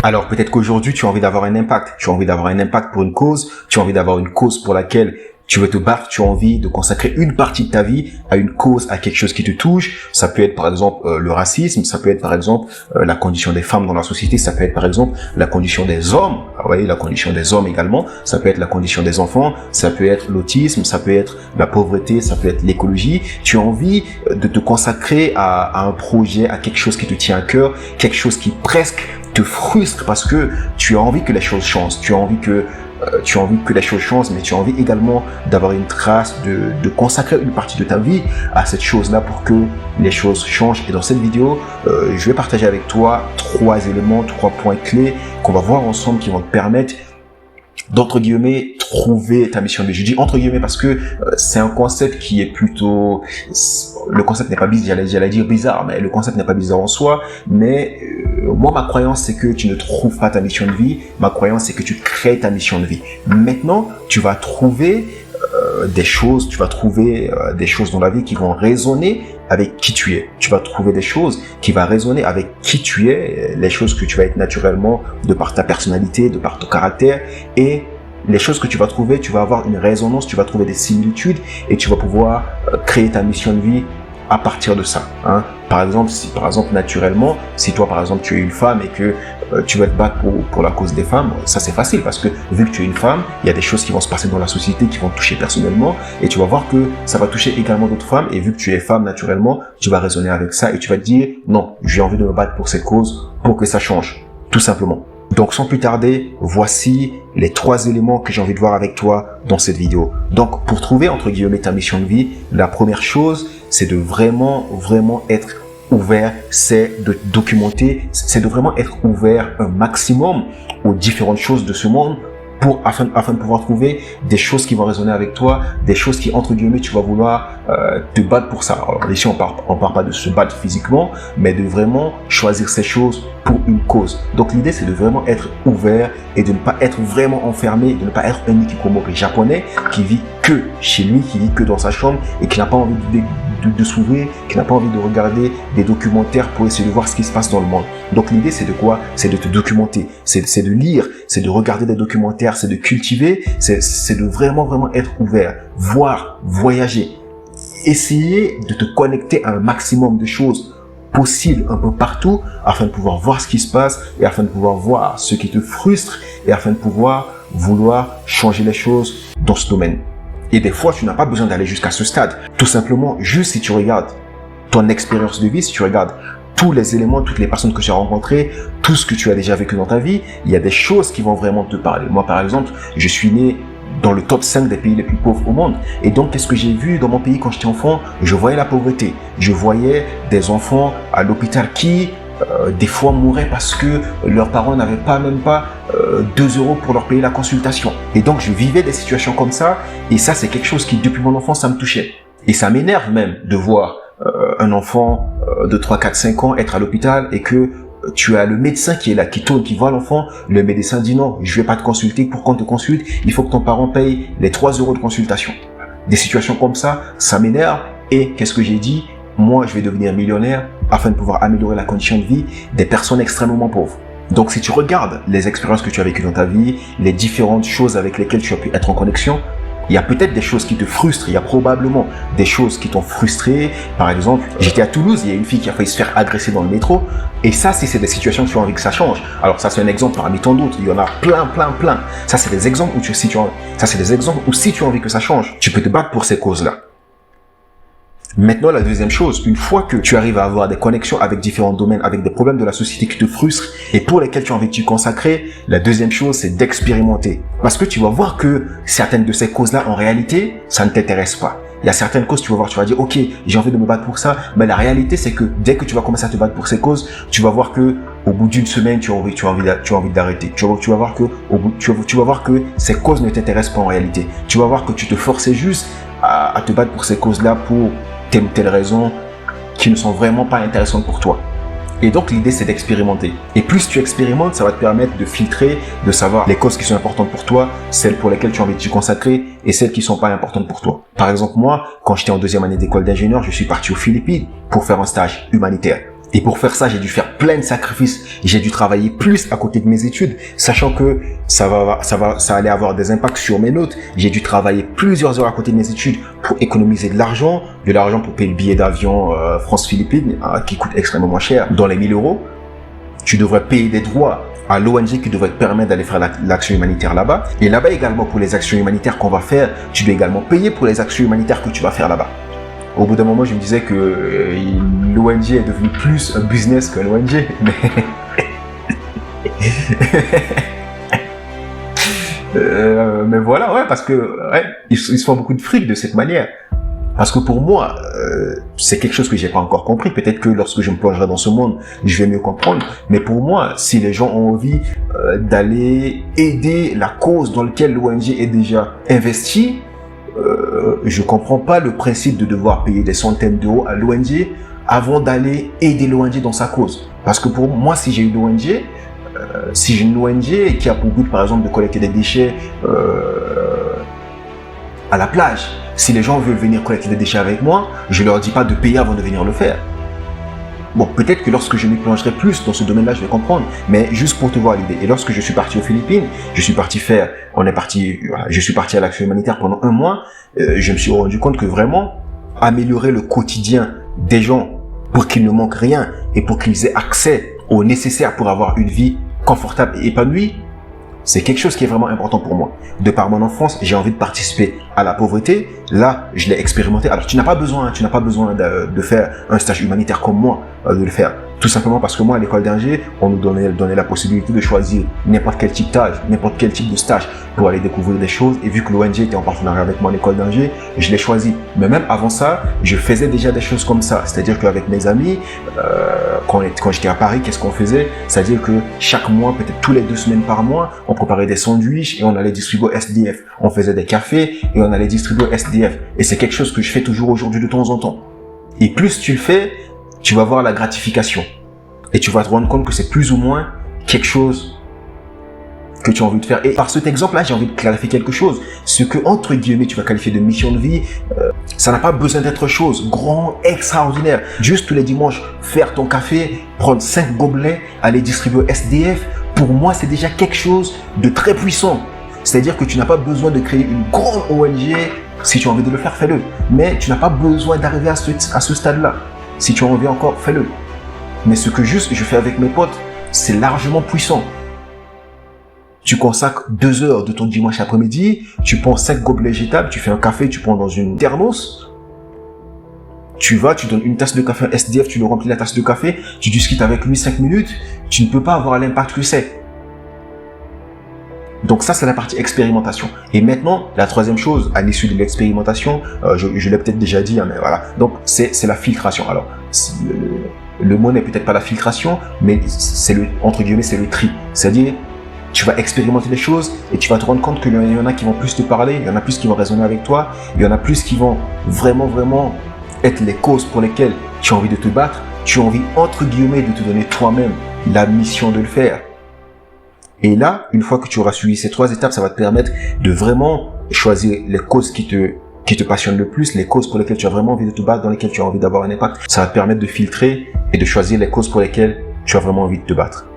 Alors peut-être qu'aujourd'hui tu as envie d'avoir un impact, tu as envie d'avoir un impact pour une cause, tu as envie d'avoir une cause pour laquelle tu veux te battre, tu as envie de consacrer une partie de ta vie à une cause, à quelque chose qui te touche. Ça peut être par exemple le racisme, ça peut être par exemple la condition des femmes dans la société, ça peut être par exemple la condition des hommes, vous voyez, la condition des hommes également, ça peut être la condition des enfants, ça peut être l'autisme, ça peut être la pauvreté, ça peut être l'écologie. Tu as envie de te consacrer à un projet, à quelque chose qui te tient à cœur, quelque chose qui presque te frustre parce que tu as envie que les choses changent, tu as envie que les choses changent, mais tu as envie également d'avoir une trace, de consacrer une partie de ta vie à cette chose-là pour que les choses changent. Et dans cette vidéo, je vais partager avec toi 3 éléments, 3 points clés qu'on va voir ensemble qui vont te permettre d'entre guillemets trouver ta mission de vie. Je dis entre guillemets parce que c'est un concept qui est plutôt, le concept n'est pas bizarre, j'allais dire bizarre, mais le concept n'est pas bizarre en soi, mais moi ma croyance c'est que tu ne trouves pas ta mission de vie, ma croyance c'est que tu crées ta mission de vie. Maintenant tu vas trouver des choses dans la vie qui vont résonner avec qui tu es. Tu vas trouver des choses qui vont résonner avec qui tu es, les choses que tu vas être naturellement de par ta personnalité, de par ton caractère, et les choses que tu vas trouver, tu vas avoir une résonance, tu vas trouver des similitudes et tu vas pouvoir créer ta mission de vie à partir de ça. Hein. Par exemple, naturellement, si toi par exemple tu es une femme et que tu vas te battre pour la cause des femmes, ça c'est facile parce que vu que tu es une femme, il y a des choses qui vont se passer dans la société qui vont te toucher personnellement et tu vas voir que ça va toucher également d'autres femmes, et vu que tu es femme naturellement, tu vas raisonner avec ça et tu vas te dire non, j'ai envie de me battre pour cette cause pour que ça change, tout simplement. Donc sans plus tarder, voici les 3 éléments que j'ai envie de voir avec toi dans cette vidéo. Donc pour trouver entre guillemets ta mission de vie, la première chose c'est de vraiment être ouvert, c'est de documenter, c'est de vraiment être ouvert un maximum aux différentes choses de ce monde afin de pouvoir trouver des choses qui vont résonner avec toi, des choses qui entre guillemets tu vas vouloir te battre pour ça. Alors ici on parle pas de se battre physiquement, mais de vraiment choisir ces choses pour une cause. Donc l'idée c'est de vraiment être ouvert et de ne pas être vraiment enfermé, de ne pas être un hikikomori japonais qui vit que chez lui, qui vit que dans sa chambre et qui n'a pas envie de s'ouvrir, qui n'a pas envie de regarder des documentaires pour essayer de voir ce qui se passe dans le monde. Donc l'idée c'est de quoi? C'est de te documenter, c'est de lire, c'est de regarder des documentaires, c'est de cultiver, c'est de vraiment être ouvert, voir, voyager, essayer de te connecter à un maximum de choses possibles un peu partout afin de pouvoir voir ce qui se passe et afin de pouvoir voir ce qui te frustre et afin de pouvoir vouloir changer les choses dans ce domaine. Et des fois, tu n'as pas besoin d'aller jusqu'à ce stade. Tout simplement, juste si tu regardes ton expérience de vie, si tu regardes tous les éléments, toutes les personnes que tu as rencontrées, tout ce que tu as déjà vécu dans ta vie, il y a des choses qui vont vraiment te parler. Moi, par exemple, je suis né dans le top 5 des pays les plus pauvres au monde. Et donc, qu'est-ce que j'ai vu dans mon pays quand j'étais enfant? Je voyais la pauvreté. Je voyais des enfants à l'hôpital qui des fois mouraient parce que leurs parents n'avaient même pas 2 € pour leur payer la consultation. Et donc je vivais des situations comme ça, et ça c'est quelque chose qui depuis mon enfance ça me touchait. Et ça m'énerve même de voir un enfant de 3, 4, 5 ans être à l'hôpital et que tu as le médecin qui est là, qui tourne, qui voit l'enfant, le médecin dit non, je vais pas te consulter, pour qu'on te consulte, il faut que ton parent paye les 3 € de consultation. Des situations comme ça m'énerve, et qu'est-ce que j'ai dit? Moi, je vais devenir millionnaire afin de pouvoir améliorer la condition de vie des personnes extrêmement pauvres. Donc, si tu regardes les expériences que tu as vécues dans ta vie, les différentes choses avec lesquelles tu as pu être en connexion, il y a peut-être des choses qui te frustrent, il y a probablement des choses qui t'ont frustré. Par exemple, j'étais à Toulouse, il y a une fille qui a failli se faire agresser dans le métro. Et ça, si c'est des situations que tu as envie que ça change. Alors ça, c'est un exemple parmi tant d'autres. Il y en a plein. Ça, c'est des exemples où si tu as envie que ça change, tu peux te battre pour ces causes-là. Maintenant, la deuxième chose, une fois que tu arrives à avoir des connexions avec différents domaines, avec des problèmes de la société qui te frustrent et pour lesquels tu as envie de t'y consacrer, la deuxième chose, c'est d'expérimenter. Parce que tu vas voir que certaines de ces causes-là, en réalité, ça ne t'intéresse pas. Il y a certaines causes, tu vas voir, tu vas dire, ok, j'ai envie de me battre pour ça. Mais la réalité, c'est que dès que tu vas commencer à te battre pour ces causes, tu vas voir que au bout d'une semaine, tu as envie d'arrêter. Tu vas voir que ces causes ne t'intéressent pas en réalité. Tu vas voir que tu te forçais juste à te battre pour ces causes-là pour telle ou telle raison qui ne sont vraiment pas intéressantes pour toi. Et donc l'idée c'est d'expérimenter. Et plus tu expérimentes, ça va te permettre de filtrer, de savoir les causes qui sont importantes pour toi, celles pour lesquelles tu as envie de te consacrer et celles qui ne sont pas importantes pour toi. Par exemple moi, quand j'étais en 2e année d'école d'ingénieur, je suis parti aux Philippines pour faire un stage humanitaire. Et pour faire ça, j'ai dû faire plein de sacrifices. J'ai dû travailler plus à côté de mes études, sachant que ça allait avoir des impacts sur mes notes. J'ai dû travailler plusieurs heures à côté de mes études pour économiser de l'argent pour payer le billet d'avion France-Philippines, qui coûte extrêmement cher, dans les 1000 euros. Tu devrais payer des droits à l'ONG qui devrait te permettre d'aller faire l'action humanitaire là-bas. Et là-bas également, pour les actions humanitaires qu'on va faire, tu dois également payer pour les actions humanitaires que tu vas faire là-bas. Au bout d'un moment, je me disais que l'ONG est devenu plus un business qu'un ONG. Mais voilà, ouais, parce que ils se font beaucoup de fric de cette manière. Parce que pour moi, c'est quelque chose que j'ai pas encore compris. Peut-être que lorsque je me plongerai dans ce monde, je vais mieux comprendre. Mais pour moi, si les gens ont envie d'aller aider la cause dans laquelle l'ONG est déjà investie, je comprends pas le principe de devoir payer des centaines d'euros à l'ONG avant d'aller aider l'ONG dans sa cause. Parce que pour moi, si j'ai une ONG, si j'ai une ONG qui a pour but, par exemple, de collecter des déchets à la plage, si les gens veulent venir collecter des déchets avec moi, je leur dis pas de payer avant de venir le faire. Bon, peut-être que lorsque je m'y plongerai plus dans ce domaine-là, je vais comprendre, mais juste pour te voir l'idée. Et lorsque je suis parti aux Philippines, je suis parti à l'action humanitaire pendant 1 mois, je me suis rendu compte que vraiment, améliorer le quotidien des gens pour qu'ils ne manquent rien et pour qu'ils aient accès au nécessaire pour avoir une vie confortable et épanouie, c'est quelque chose qui est vraiment important pour moi. De par mon enfance, j'ai envie de participer à la pauvreté. Là, je l'ai expérimenté. Alors, tu n'as pas besoin de faire un stage humanitaire comme moi, de le faire. Tout simplement parce que moi, à l'école d'ingé, on nous donnait la possibilité de choisir n'importe quel type d'âge, n'importe quel type de stage pour aller découvrir des choses. Et vu que l'ONG était en partenariat avec moi à l'école d'ingé, je l'ai choisi. Mais même avant ça, je faisais déjà des choses comme ça. C'est-à-dire qu'avec mes amis, quand j'étais à Paris, qu'est-ce qu'on faisait? C'est-à-dire que chaque mois, peut-être tous les 2 semaines par mois, on préparait des sandwichs et on allait distribuer au SDF. On faisait des cafés et on allait distribuer au SDF. Et c'est quelque chose que je fais toujours aujourd'hui de temps en temps. Et plus tu le fais, tu vas voir la gratification. Et tu vas te rendre compte que c'est plus ou moins quelque chose que tu as envie de faire. Et par cet exemple-là, j'ai envie de clarifier quelque chose. Ce que, entre guillemets, tu vas qualifier de mission de vie, ça n'a pas besoin d'être chose grand, extraordinaire. Juste tous les dimanches, faire ton café, prendre 5 gobelets, aller distribuer au SDF, pour moi, c'est déjà quelque chose de très puissant. C'est-à-dire que tu n'as pas besoin de créer une grande ONG. Si tu as envie de le faire, fais-le. Mais tu n'as pas besoin d'arriver à ce stade-là. Si tu as envie encore, fais-le. Mais ce que juste je fais avec mes potes, c'est largement puissant. Tu consacres 2 heures de ton dimanche après-midi, tu prends 5 gobelets jetables, tu fais un café, tu prends dans une thermos. Tu donnes une tasse de café à un SDF, tu lui remplis la tasse de café, tu discutes avec lui 5 minutes, tu ne peux pas avoir l'impact que c'est. Donc ça, c'est la partie expérimentation. Et maintenant, la troisième chose, à l'issue de l'expérimentation, je l'ai peut-être déjà dit, hein, mais voilà. Donc, c'est la filtration. Alors, le mot n'est peut-être pas la filtration, mais c'est entre guillemets, c'est le tri. C'est-à-dire, tu vas expérimenter les choses et tu vas te rendre compte qu'il y en a qui vont plus te parler, il y en a plus qui vont résonner avec toi, il y en a plus qui vont vraiment, vraiment être les causes pour lesquelles tu as envie de te battre, tu as envie, entre guillemets, de te donner toi-même la mission de le faire. Et là, une fois que tu auras suivi ces 3 étapes, ça va te permettre de vraiment choisir les causes qui te passionnent le plus, les causes pour lesquelles tu as vraiment envie de te battre, dans lesquelles tu as envie d'avoir un impact. Ça va te permettre de filtrer et de choisir les causes pour lesquelles tu as vraiment envie de te battre.